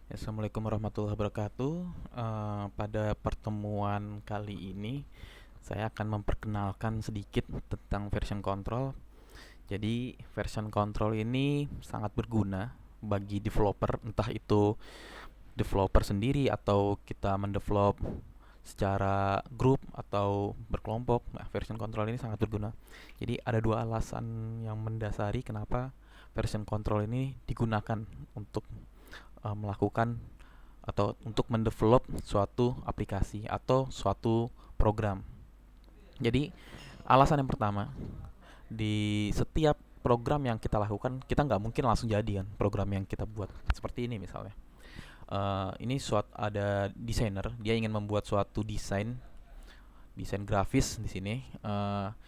Assalamualaikum warahmatullahi wabarakatuh. Pada pertemuan kali ini, saya akan memperkenalkan sedikit tentang version control. Jadi, version control ini sangat berguna bagi developer, entah itu developer sendiri atau kita mendevelop secara grup atau berkelompok. Nah, version control ini sangat berguna. Jadi, ada dua alasan yang mendasari kenapa version control ini digunakan untuk melakukan atau untuk mendevelop suatu aplikasi atau suatu program. Jadi, alasan yang pertama, di setiap program yang kita lakukan, kita nggak mungkin langsung jadi kan program yang kita buat. Seperti ini misalnya. Ini suatu ada desainer, dia ingin membuat suatu desain grafis di sini. Nah,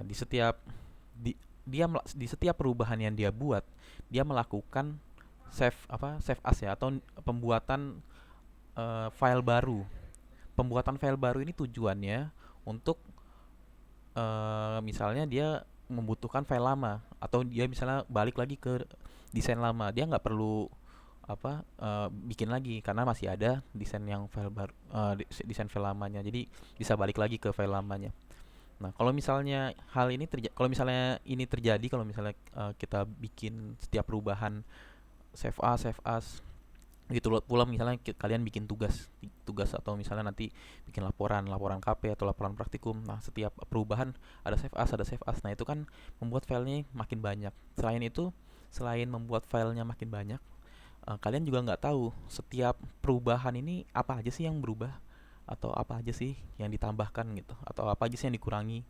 di, di setiap perubahan yang dia buat, dia melakukan save as ya, atau pembuatan file baru. Pembuatan file baru ini tujuannya untuk misalnya dia membutuhkan file lama atau dia misalnya balik lagi ke desain lama, dia nggak perlu bikin lagi karena masih ada desain yang file baru, desain file lamanya, jadi bisa balik lagi ke file lamanya. Nah, kalau misalnya ini terjadi, kalau misalnya kita bikin setiap perubahan save as gitu pula, misalnya kalian bikin tugas atau misalnya nanti bikin laporan KP atau laporan praktikum. Nah, setiap perubahan ada save as. Nah, itu kan membuat filenya makin banyak. Selain membuat filenya makin banyak, kalian juga nggak tahu setiap perubahan ini apa aja sih yang berubah, atau apa aja sih yang ditambahkan gitu, atau apa aja sih yang dikurangi.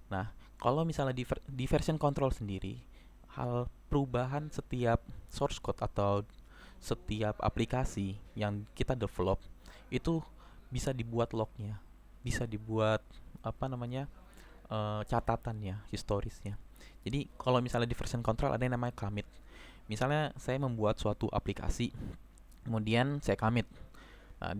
Nah, kalau misalnya di version control sendiri, hal perubahan setiap source code atau setiap aplikasi yang kita develop itu bisa dibuat lognya, bisa dibuat catatannya, historisnya. Jadi kalau misalnya di version control ada yang namanya commit. Misalnya saya membuat suatu aplikasi, kemudian saya commit. Nah,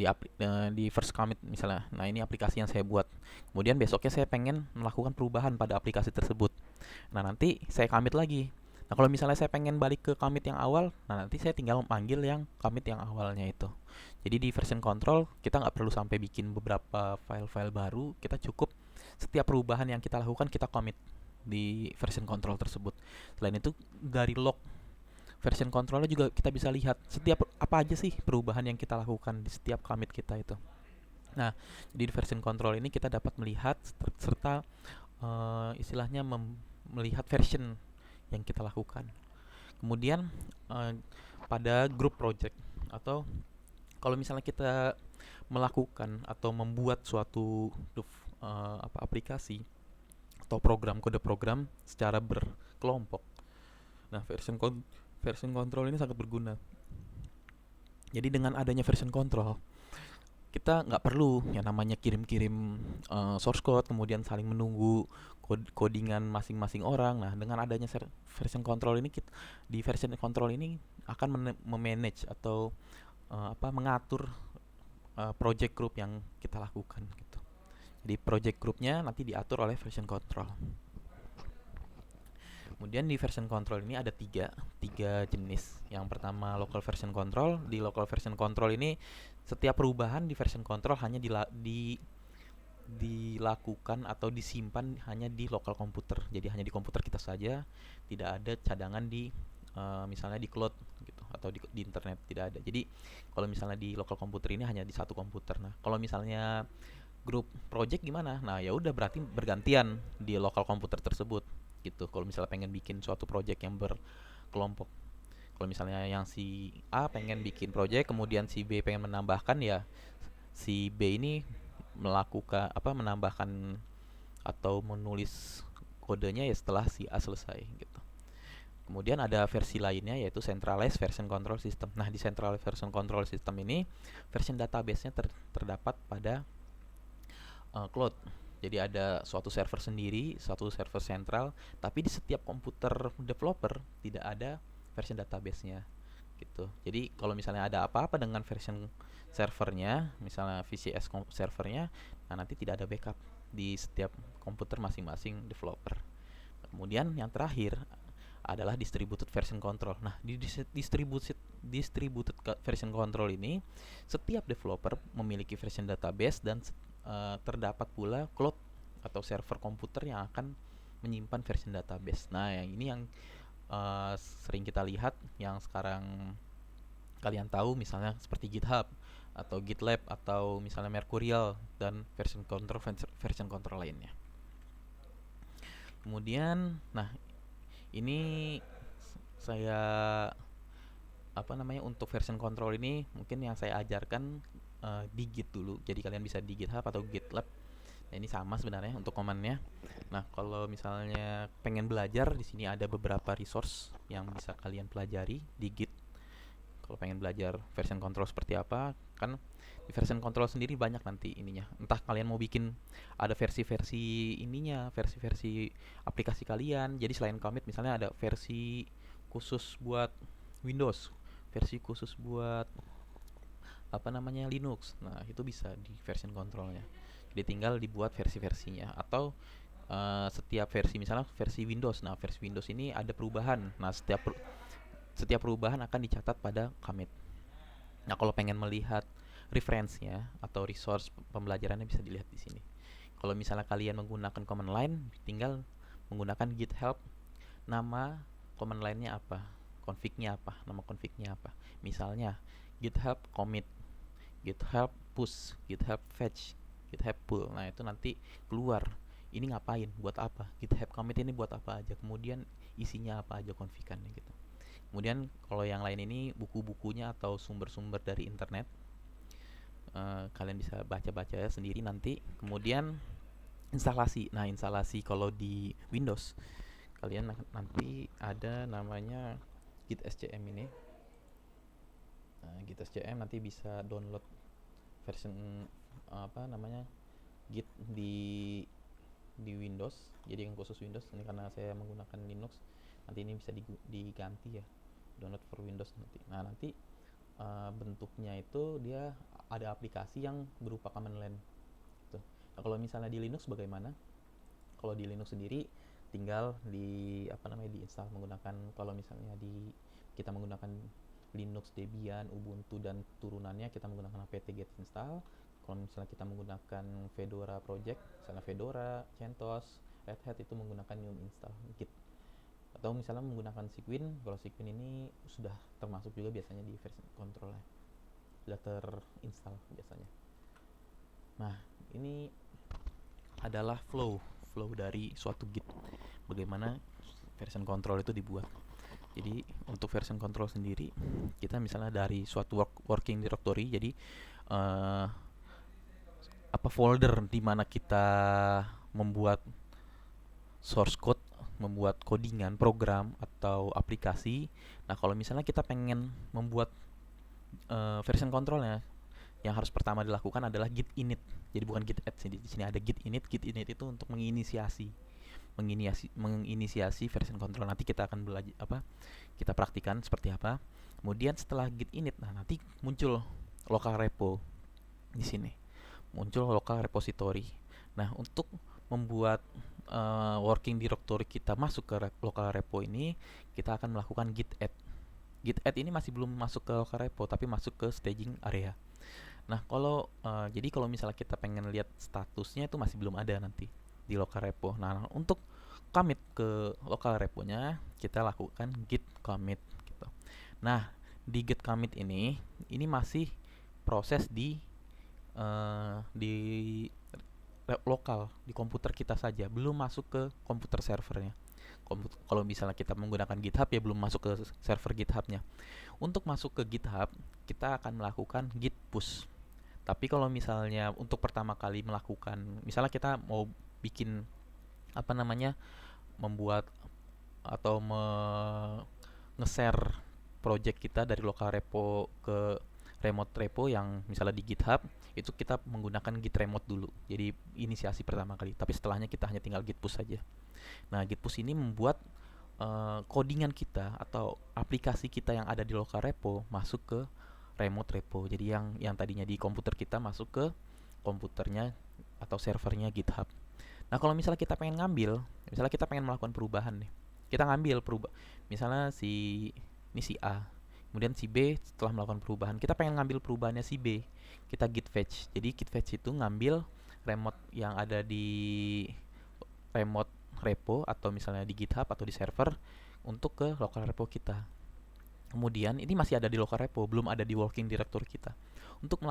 di first commit misalnya, nah ini aplikasi yang saya buat. Kemudian besoknya saya pengen melakukan perubahan pada aplikasi tersebut. Nah, nanti saya commit lagi. Nah, kalau misalnya saya pengen balik ke commit yang awal, nah nanti saya tinggal panggil yang commit yang awalnya itu. Jadi di version control kita nggak perlu sampai bikin beberapa file-file baru, kita cukup setiap perubahan yang kita lakukan kita commit di version control tersebut. Selain itu, dari log version controlnya juga kita bisa lihat setiap apa aja sih perubahan yang kita lakukan di setiap commit kita itu. Nah, jadi di version control ini kita dapat melihat serta istilahnya melihat version yang kita lakukan. Kemudian pada group project, atau kalau misalnya kita melakukan atau membuat suatu aplikasi atau kode program secara berkelompok. Nah, version control ini sangat berguna. Jadi dengan adanya version control, kita nggak perlu yang namanya kirim-kirim source code kemudian saling menunggu codingan masing-masing orang. Nah, dengan adanya version control ini, di version control ini akan memanage atau mengatur project group yang kita lakukan gitu. Jadi project groupnya nanti diatur oleh version control. Kemudian di version control ini ada tiga jenis. Yang pertama local version control. Di local version control ini setiap perubahan di version control hanya dilakukan atau disimpan hanya di local komputer. Jadi hanya di komputer kita saja, tidak ada cadangan di misalnya di cloud gitu atau di internet, tidak ada. Jadi kalau misalnya di local komputer ini hanya di satu komputer. Nah, kalau misalnya grup project gimana? Nah, ya udah berarti bergantian di local komputer tersebut gitu. Kalau misalnya pengen bikin suatu project yang berkelompok. Kalau misalnya yang si A pengen bikin project, kemudian si B pengen menambahkan, ya si B ini menambahkan atau menulis kodenya ya setelah si A selesai gitu. Kemudian ada versi lainnya yaitu centralized version control system. Nah, di centralized version control system ini version database-nya terdapat pada cloud. Jadi ada suatu server sendiri, suatu server sentral, tapi di setiap komputer developer tidak ada version database-nya gitu. Jadi kalau misalnya ada apa-apa dengan version servernya, misalnya VCS servernya, nah nanti tidak ada backup di setiap komputer masing-masing developer. Kemudian yang terakhir adalah distributed version control. Nah, di distributed version control ini, setiap developer memiliki version database dan terdapat pula cloud atau server komputer yang akan menyimpan version database. Nah, yang ini yang sering kita lihat, yang sekarang kalian tahu, misalnya seperti GitHub atau GitLab atau misalnya Mercurial dan version control lainnya. Kemudian, nah ini saya untuk version control ini mungkin yang saya ajarkan di Git dulu. Jadi kalian bisa di GitHub atau GitLab. Nah, ini sama sebenarnya untuk command-nya. Nah, kalau misalnya pengen belajar, di sini ada beberapa resource yang bisa kalian pelajari di Git. Kalau pengen belajar version control seperti apa, kan di version control sendiri banyak nanti ininya. Entah kalian mau bikin ada versi-versi ininya, versi-versi aplikasi kalian. Jadi selain commit, misalnya ada versi khusus buat Windows, versi khusus buat Linux. Nah, itu bisa di version controlnya. Jadi tinggal dibuat versi-versinya, atau setiap versi, misalnya versi Windows. Nah, versi Windows ini ada perubahan. Nah, setiap perubahan akan dicatat pada commit. Nah, kalau pengen melihat referensinya atau resource pembelajarannya bisa dilihat di sini. Kalau misalnya kalian menggunakan command line, tinggal menggunakan git help, nama command line-nya apa, config-nya apa, nama config-nya apa. Misalnya git help commit, git help push, git help fetch, git help pull. Nah, itu nanti keluar ini ngapain, buat apa, git help commit ini buat apa aja, kemudian isinya apa aja konfigannya gitu. Kemudian kalau yang lain ini buku-bukunya atau sumber-sumber dari internet, kalian bisa baca-baca sendiri nanti. Kemudian instalasi. Nah, instalasi kalau di Windows kalian nanti ada namanya Git SCM ini. Nah, Git SCM nanti bisa download version Git di Windows. Jadi yang khusus Windows, ini karena saya menggunakan Linux, nanti ini bisa diganti ya, download for Windows nanti. Nah, nanti bentuknya itu dia ada aplikasi yang berupa command line gitu. Nah, kalau misalnya di Linux bagaimana? Kalau di Linux sendiri tinggal diinstal menggunakan, kalau misalnya kita menggunakan Linux Debian, Ubuntu dan turunannya, kita menggunakan apt-get install. Kalau misalnya kita menggunakan Fedora project, misalnya Fedora, CentOS, Red Hat, itu menggunakan yum install git. Atau misalnya menggunakan Cygwin, kalau Cygwin ini sudah termasuk juga biasanya di version control-nya, sudah terinstall biasanya. Nah, ini adalah flow dari suatu git, bagaimana version control itu dibuat. Jadi untuk version control sendiri, kita misalnya dari suatu working directory, jadi folder di mana kita membuat source code, membuat codingan, program atau aplikasi. Nah, kalau misalnya kita pengen membuat version controlnya, yang harus pertama dilakukan adalah git init. Jadi bukan git add, di sini ada git init. Git init itu untuk menginisiasi version control. Nanti kita akan belajar kita praktikan seperti apa. Kemudian setelah git init, nah nanti muncul local repo di sini. Muncul local repository. Nah, untuk membuat working directory kita masuk ke local repo ini, kita akan melakukan git add. Git add ini masih belum masuk ke local repo, tapi masuk ke staging area. Nah, jadi kalau misalnya kita pengen lihat statusnya, itu masih belum ada nanti di local repo. Nah, untuk commit ke local reponya, kita lakukan git commit gitu. Nah, di git commit ini masih proses di lokal, di komputer kita saja, belum masuk ke komputer servernya. Kalau misalnya kita menggunakan GitHub, ya belum masuk ke server GitHub-nya. Untuk masuk ke GitHub, kita akan melakukan git push. Tapi kalau misalnya untuk pertama kali melakukan, misalnya kita mau bikin membuat atau nge-share project kita dari local repo ke remote repo yang misalnya di GitHub, itu kita menggunakan git remote dulu. Jadi inisiasi pertama kali. Tapi setelahnya kita hanya tinggal git push saja. Nah, git push ini membuat codingan kita atau aplikasi kita yang ada di local repo masuk ke remote repo. Jadi yang tadinya di komputer kita masuk ke komputernya atau servernya GitHub. Nah, kalau misalnya kita pengen melakukan perubahan nih. Kita ngambil misalnya ini si A. Kemudian si B setelah melakukan perubahan, kita pengen ngambil perubahannya si B, kita git fetch. Jadi git fetch itu ngambil remote yang ada di remote repo atau misalnya di GitHub atau di server untuk ke local repo kita. Kemudian ini masih ada di local repo, belum ada di working directory kita. Untuk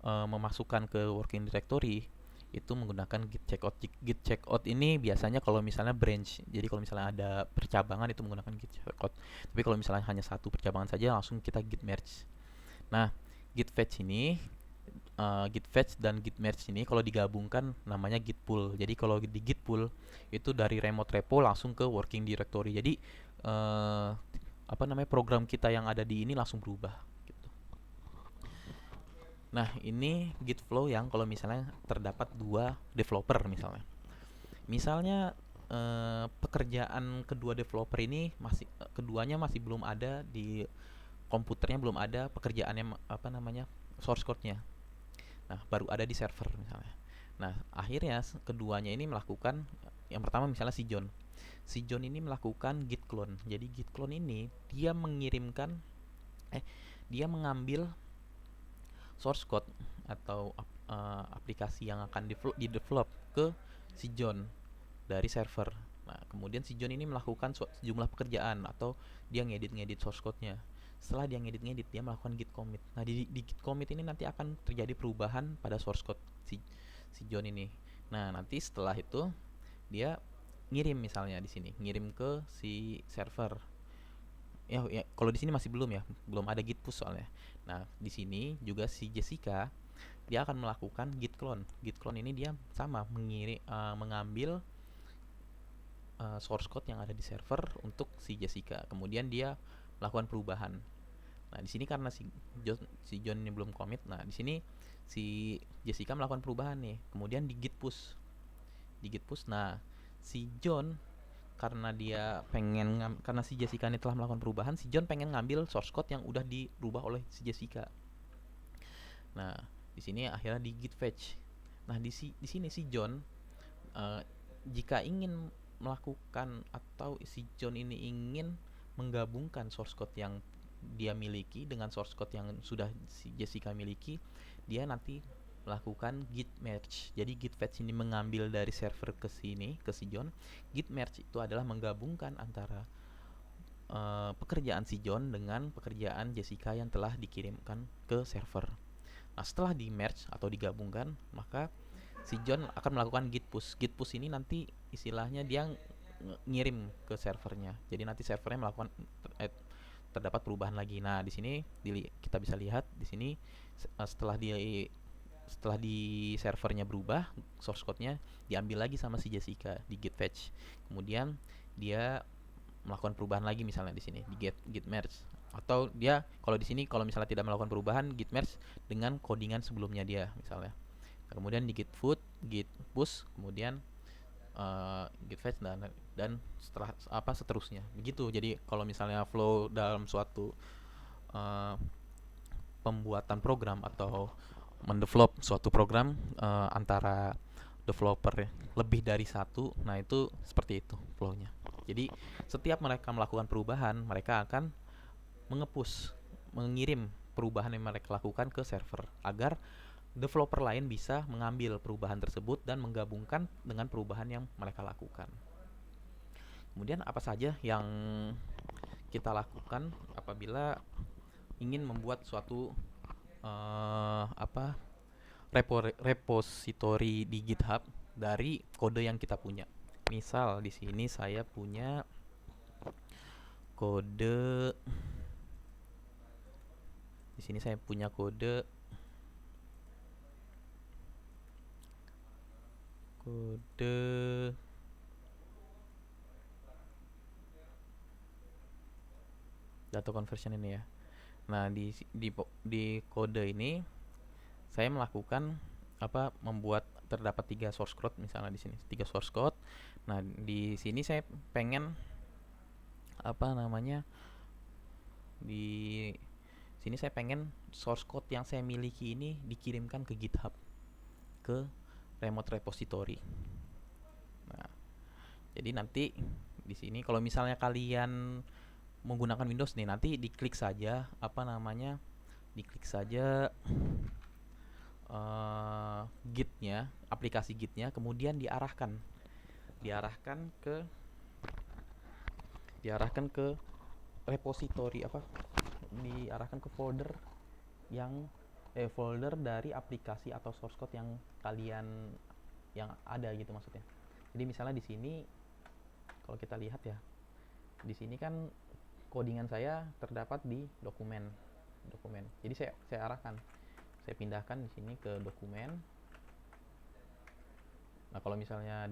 memasukkan ke working directory itu menggunakan git checkout. Git checkout ini biasanya kalau misalnya branch, jadi kalau misalnya ada percabangan itu menggunakan git checkout. Tapi kalau misalnya hanya satu percabangan saja, langsung kita git merge. Nah, git fetch ini, git fetch dan git merge ini kalau digabungkan namanya git pull. Jadi kalau di git pull itu dari remote repo langsung ke working directory. Jadi program kita yang ada di ini langsung berubah gitu. Nah, ini git flow yang kalau misalnya terdapat dua developer misalnya. Misalnya pekerjaan kedua developer ini keduanya masih belum ada di komputernya, belum ada pekerjaannya source code-nya. Nah, baru ada di server misalnya. Nah, akhirnya keduanya ini melakukan, yang pertama misalnya si John. Si John ini melakukan git clone. Jadi git clone ini dia mengambil source code atau aplikasi yang akan di-develop ke si John dari server. Nah, kemudian si John ini melakukan sejumlah pekerjaan atau dia ngedit source code-nya. Setelah dia ngedit, dia melakukan git commit. Nah, di git commit ini nanti akan terjadi perubahan pada source code si John ini. Nah, nanti setelah itu dia ngirim misalnya di sini, ngirim ke si server. Ya, kalau di sini masih belum ada git push soalnya. Nah, di sini juga si Jessica dia akan melakukan git clone. Git clone ini dia sama mengambil source code yang ada di server untuk si Jessica. Kemudian dia melakukan perubahan. Nah, di sini karena si John ini belum commit. Nah, di sini si Jessica melakukan perubahan nih. Kemudian di git push. Nah, si John karena si Jessica ini telah melakukan perubahan, si John pengen ngambil source code yang udah dirubah oleh si Jessica. Nah, di sini akhirnya di git fetch. Nah, di sini si John jika ingin melakukan atau si John ini ingin menggabungkan source code yang dia miliki dengan source code yang sudah si Jessica miliki, dia nanti melakukan git merge. Jadi git fetch ini mengambil dari server ke sini ke si John. Git merge itu adalah menggabungkan antara pekerjaan si John dengan pekerjaan Jessica yang telah dikirimkan ke server. Nah, setelah di merge atau digabungkan, maka si John akan melakukan git push. Git push ini nanti istilahnya dia ngirim ke servernya. Jadi nanti servernya melakukan terdapat perubahan lagi. Nah, di sini kita bisa lihat di sini setelah di servernya berubah, source code-nya diambil lagi sama si Jessica di git fetch. Kemudian dia melakukan perubahan lagi misalnya di sini di git merge, atau dia kalau di sini kalau misalnya tidak melakukan perubahan, git merge dengan codingan sebelumnya dia misalnya. Kemudian di git push, kemudian git fetch dan setelah seterusnya begitu. Jadi kalau misalnya flow dalam suatu pembuatan program atau mendevelop suatu program antara developer lebih dari satu, nah itu seperti itu flow-nya. Jadi setiap mereka melakukan perubahan, mereka akan mengirim perubahan yang mereka lakukan ke server agar developer lain bisa mengambil perubahan tersebut dan menggabungkan dengan perubahan yang mereka lakukan. Kemudian apa saja yang kita lakukan apabila ingin membuat suatu repository di GitHub dari kode yang kita punya. Misal di sini saya punya kode data conversion ini ya. Nah, di kode ini saya melakukan membuat terdapat 3 source code misalnya di sini 3 source code. Nah, di sini saya pengen di sini saya pengen source code yang saya miliki ini dikirimkan ke GitHub, ke remote repository. Nah, jadi nanti di sini kalau misalnya kalian menggunakan Windows nih, nanti diklik saja apa namanya, diklik saja Git-nya, aplikasi Git-nya, kemudian diarahkan ke diarahkan ke repository apa, diarahkan ke folder yang folder dari aplikasi atau source code yang kalian yang ada gitu maksudnya. Jadi misalnya di sini kalau kita lihat ya, di sini kan codingan saya terdapat di dokumen. Jadi saya arahkan, saya pindahkan di sini ke dokumen. Nah, kalau misalnya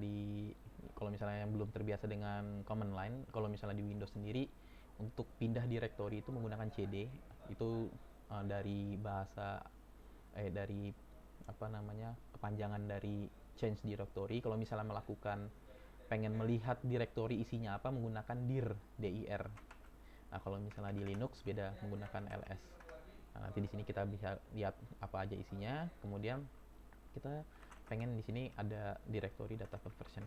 yang belum terbiasa dengan command line, kalau misalnya di Windows sendiri untuk pindah directory itu menggunakan CD, itu dari bahasa dari apa namanya, kepanjangan dari change directory. Kalau misalnya pengen melihat directory isinya apa, menggunakan dir. Nah, kalau misalnya di Linux beda, menggunakan ls. Nah, nanti di sini kita bisa lihat apa aja isinya. Kemudian kita pengen di sini ada directory data conversion.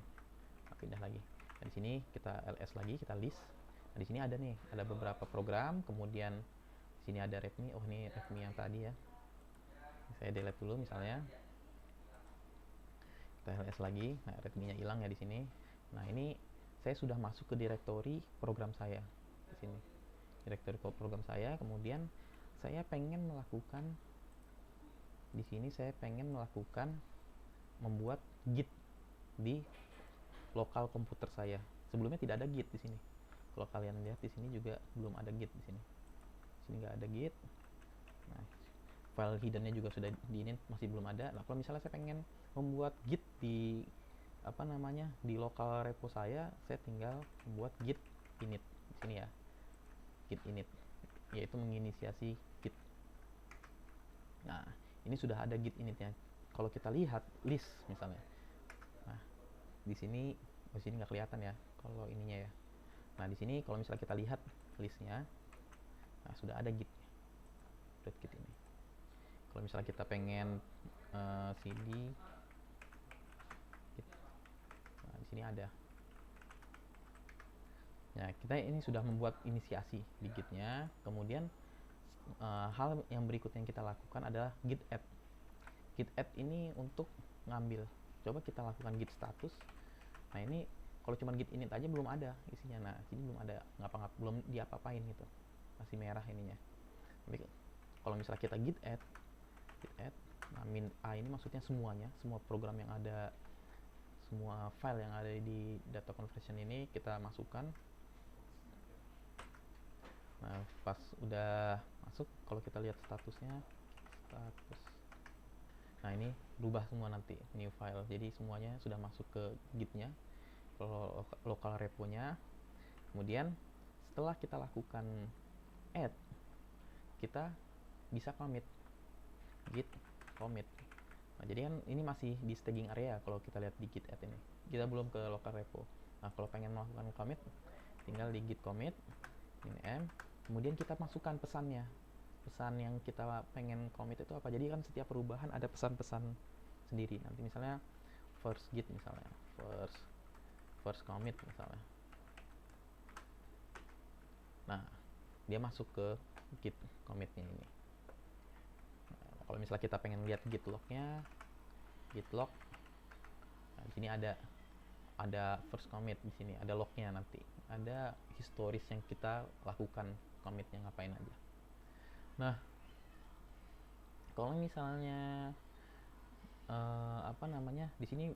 Nah, pindah lagi. Nah, di sini kita ls lagi, kita list. Nah, di sini ada nih, ada beberapa program. Kemudian di sini ada readme. Oh, ini readme yang tadi ya. Saya delete dulu misalnya. Kita ls lagi. Nah, readme-nya hilang ya di sini. Nah, ini saya sudah masuk ke directory program saya di sini. Directory program saya. Kemudian saya pengen melakukan di sini, saya pengen melakukan membuat Git di lokal komputer saya. Sebelumnya tidak ada Git di sini. Kalau kalian lihat di sini juga belum ada Git di sini. Di sini nggak ada Git. Nah, file hiddennya juga sudah di ini masih belum ada. Nah, kalau misalnya saya pengen membuat Git di apa namanya, di lokal repo saya tinggal membuat Git init di sini ya. Git init yaitu menginisiasi Git. Nah, ini sudah ada Git initnya. Kalau kita lihat list misalnya, nah di sini nggak kelihatan ya kalau ininya ya. Nah, di sini kalau misalnya kita lihat listnya, nah sudah ada Git ini. Kalau misalnya kita pengen cd Git, nah di sini ada. Nah, kita ini sudah membuat inisiasi di Git-nya. Kemudian hal yang berikutnya yang kita lakukan adalah git add. Git add ini untuk ngambil. Coba kita lakukan git status. Nah, ini kalau cuma git init aja belum ada isinya. Nah, sini belum ada belum diapa-apain gitu. Masih merah ininya. Tapi kalau misalnya kita git add, nah min a ini maksudnya semuanya, semua program yang ada, semua file yang ada di data conversion ini kita masukkan. Nah, pas udah masuk, kalau kita lihat statusnya, nah ini berubah semua nanti, new file. Jadi semuanya sudah masuk ke gitnya, ke lokal reponya. Kemudian setelah kita lakukan add, kita bisa commit, git commit. Nah, jadi kan ini masih di staging area kalau kita lihat di git add ini. Kita belum ke lokal repo. Nah, kalau pengen melakukan commit, tinggal di git commit, nm, kemudian kita masukkan pesannya. Pesan yang kita pengen commit itu apa. Jadi kan setiap perubahan ada pesan-pesan sendiri. Nanti misalnya first git misalnya, first commit misalnya. Nah, dia masuk ke git commitnya ini. Nah, kalau misalnya kita pengen lihat git lognya, git log, nah di sini ada first commit, di sini ada lognya, nanti ada historis yang kita lakukan commitnya ngapain aja. Nah, kalau misalnya apa namanya, di sini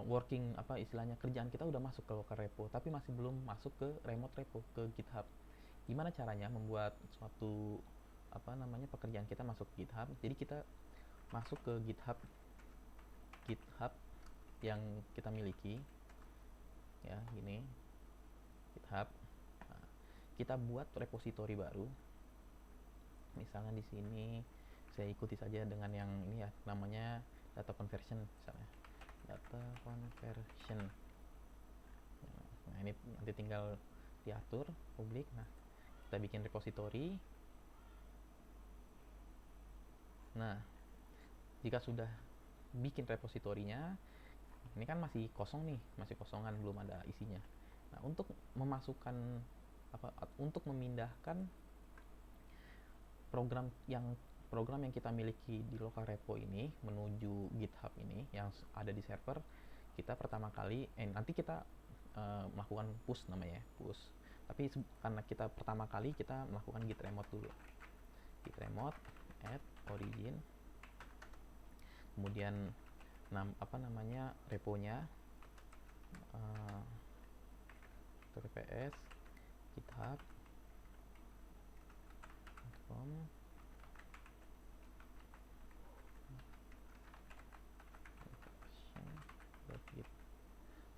working apa istilahnya, kerjaan kita udah masuk ke local repo tapi masih belum masuk ke remote repo, ke GitHub. Gimana caranya membuat suatu apa namanya pekerjaan kita masuk ke GitHub? Jadi kita masuk ke GitHub yang kita miliki ya, gini GitHub. Nah, kita buat repository baru. Misalnya di sini saya ikuti saja dengan yang ini ya, namanya data conversion misalnya. Data conversion. Nah, ini nanti tinggal diatur publik. Nah, kita bikin repository. Nah, jika sudah bikin repositorinya, ini kan masih kosong nih, masih kosongan, belum ada isinya. Nah, untuk memasukkan untuk memindahkan program yang kita miliki di local repo ini menuju GitHub ini yang ada di server. Kita pertama kali nanti kita melakukan push namanya, push. Tapi karena kita pertama kali kita melakukan git remote dulu. Git remote add origin, kemudian reponya tps github.com.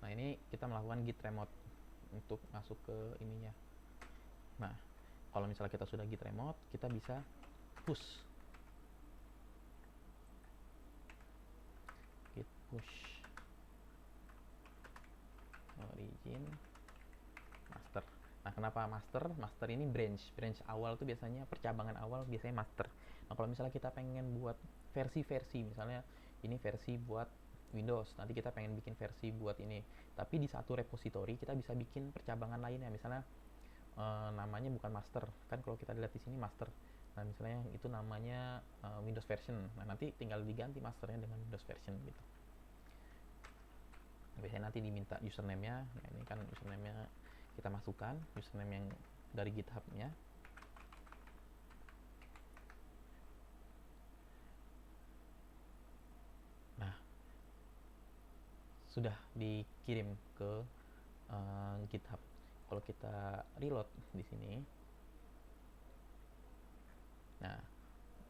Nah, ini kita melakukan git remote untuk masuk ke ininya. Nah, kalau misalnya kita sudah git remote, kita bisa push. Git push origin master. Nah, kenapa master? Master ini branch awal tuh biasanya, percabangan awal biasanya master. Nah, kalau misalnya kita pengen buat versi-versi, misalnya ini versi buat Windows, nanti kita pengen bikin versi buat ini, tapi di satu repository kita bisa bikin percabangan lainnya, misalnya namanya bukan master, kan kalau kita lihat di sini master. Nah, misalnya itu namanya Windows version. Nah, nanti tinggal diganti masternya dengan Windows version gitu. Biasanya nanti diminta username-nya. Nah, ini kan username-nya kita masukkan, username yang dari GitHub-nya. Nah, sudah dikirim ke GitHub. Kalau kita reload di sini, nah,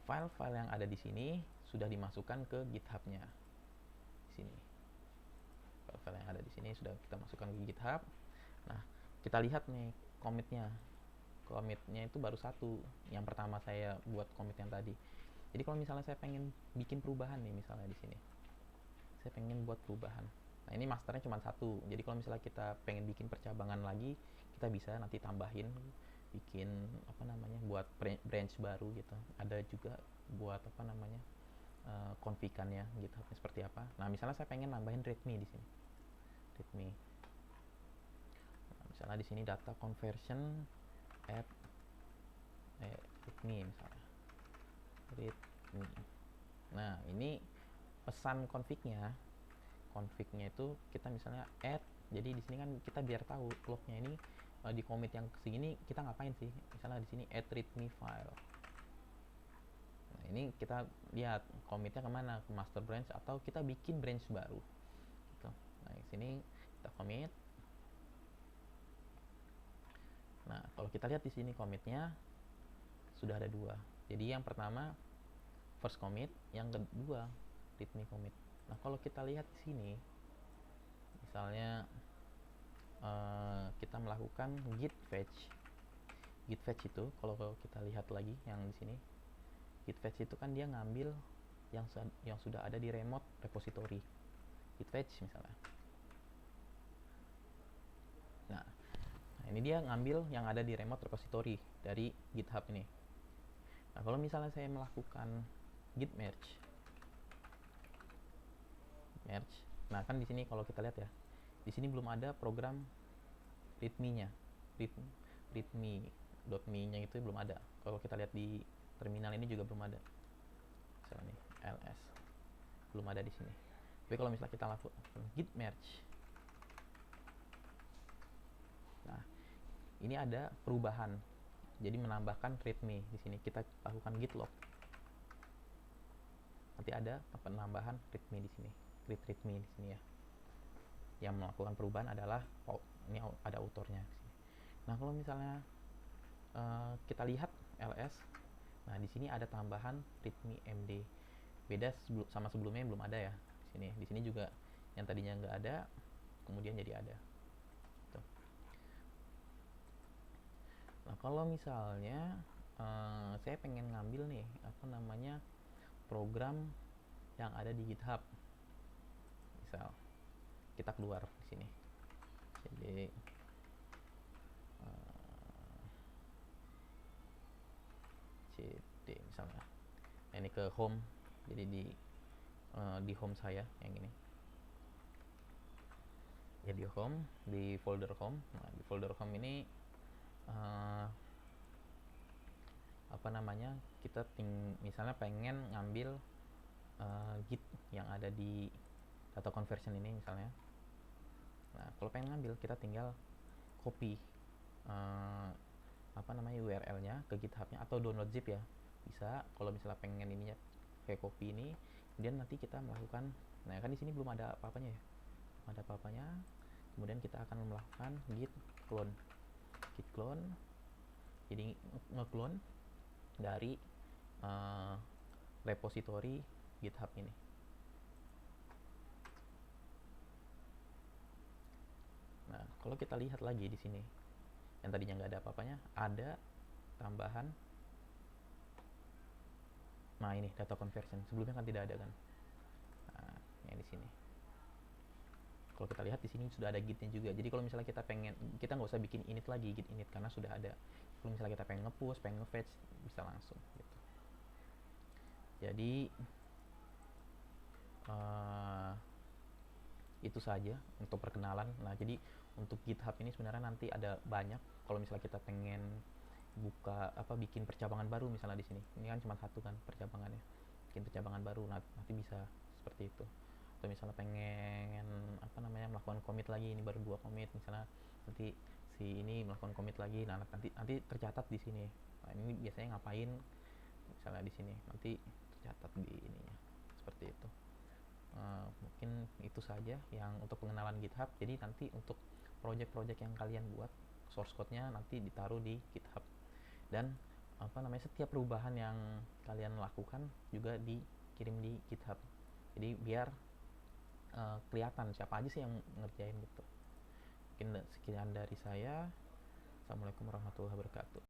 file-file yang ada di sini sudah dimasukkan ke GitHub-nya. Di sini. File-file yang ada di sini sudah kita masukkan ke GitHub. Nah, kita lihat nih commit-nya. Commit-nya itu baru satu. Yang pertama saya buat commit yang tadi. Jadi kalau misalnya saya pengen bikin perubahan nih, misalnya di sini. Saya pengen buat perubahan. Nah, ini masternya cuma satu. Jadi kalau misalnya kita pengen bikin percabangan lagi, kita bisa nanti tambahin, bikin buat branch baru gitu. Ada juga buat konfigannya GitHub-nya seperti apa. Nah, misalnya saya pengen nambahin readme di sini. Readme. Nah, misalnya di sini data conversion add readme misalnya. Readme. Nah, ini pesan config-nya itu kita misalnya add. Jadi di sini kan kita biar tahu lognya ini di commit yang segini kita ngapain sih. Misalnya di sini add readme file. Nah, ini kita lihat commitnya kemana, ke master branch atau kita bikin branch baru gitu. Nah, di sini kita commit. Nah, kalau kita lihat di sini commitnya sudah ada dua. Jadi yang pertama first commit, yang kedua readme commit. Nah, kalau kita lihat di sini, misalnya kita melakukan git fetch. Git fetch itu kalau kita lihat lagi yang di sini, git fetch itu kan dia ngambil yang sudah ada di remote repository. Git fetch misalnya. Nah, ini dia ngambil yang ada di remote repository dari GitHub ini. Nah, kalau misalnya saya melakukan git merge. Nah, kan di sini kalau kita lihat ya, di sini belum ada program readme-nya. readme.me-nya itu belum ada. Kalau kita lihat di terminal ini juga belum ada. Misalnya nih, ls. Belum ada di sini. Tapi kalau misalnya kita lakukan git merge. Nah, ini ada perubahan. Jadi menambahkan readme di sini. Kita lakukan git log. Nanti ada penambahan readme di sini. Readme di sini ya. Yang melakukan perubahan adalah ini ada autornya di sini. Nah, kalau misalnya kita lihat ls, nah di sini ada tambahan readme md. Beda sama sebelumnya yang belum ada ya. Di sini. Di sini juga yang tadinya nggak ada, kemudian jadi ada. Tuh. Nah, kalau misalnya saya pengen ngambil nih program yang ada di GitHub. Misal kita keluar di sini. Jadi cd misalnya. Nah, ini ke home. Jadi di home saya yang ini. Ya di home, di folder home. Nah, di folder home ini uh, apa namanya, kita misalnya pengen ngambil git yang ada di data conversion ini misalnya. Nah, kalau pengen ngambil, kita tinggal copy uh, apa namanya, URL-nya ke GitHub-nya atau download zip ya. Bisa kalau misalnya pengen ininya kayak copy ini, kemudian nanti kita melakukan, nah kan di sini belum ada apa-apanya ya. Belum ada apa-apanya. Kemudian kita akan melakukan git clone. Git clone. Jadi nge-clone dari uh, repository GitHub ini. Nah, kalau kita lihat lagi di sini, yang tadinya nggak ada apa-apanya, ada tambahan. Nah, ini data conversion. Sebelumnya kan tidak ada kan. Nah, yang di sini. Kalau kita lihat di sini sudah ada gitnya juga. Jadi kalau misalnya kita pengen, kita nggak usah bikin init lagi, git init, karena sudah ada. Kalau misalnya kita pengen nge-push, pengen nge-fetch, bisa langsung gitu. Jadi uh, itu saja untuk perkenalan. Nah, jadi untuk GitHub ini sebenarnya nanti ada banyak. Kalau misalnya kita pengen buka apa, bikin percabangan baru misalnya di sini. Ini kan cuma satu kan percabangannya. Bikin percabangan baru, nanti bisa seperti itu. Atau misalnya pengen apa namanya, melakukan commit lagi, ini baru 2 commit misalnya, nanti si ini melakukan commit lagi. Nah, nanti tercatat di sini. Nah, ini biasanya ngapain misalnya di sini, nanti tercatat di ininya seperti itu. Mungkin itu saja yang untuk pengenalan GitHub. Jadi nanti untuk project-project yang kalian buat, source code-nya nanti ditaruh di GitHub, dan apa namanya, setiap perubahan yang kalian lakukan juga dikirim di GitHub. Jadi biar kelihatan siapa aja sih yang ngerjain gitu. Mungkin sekian dari saya. Assalamualaikum warahmatullahi wabarakatuh.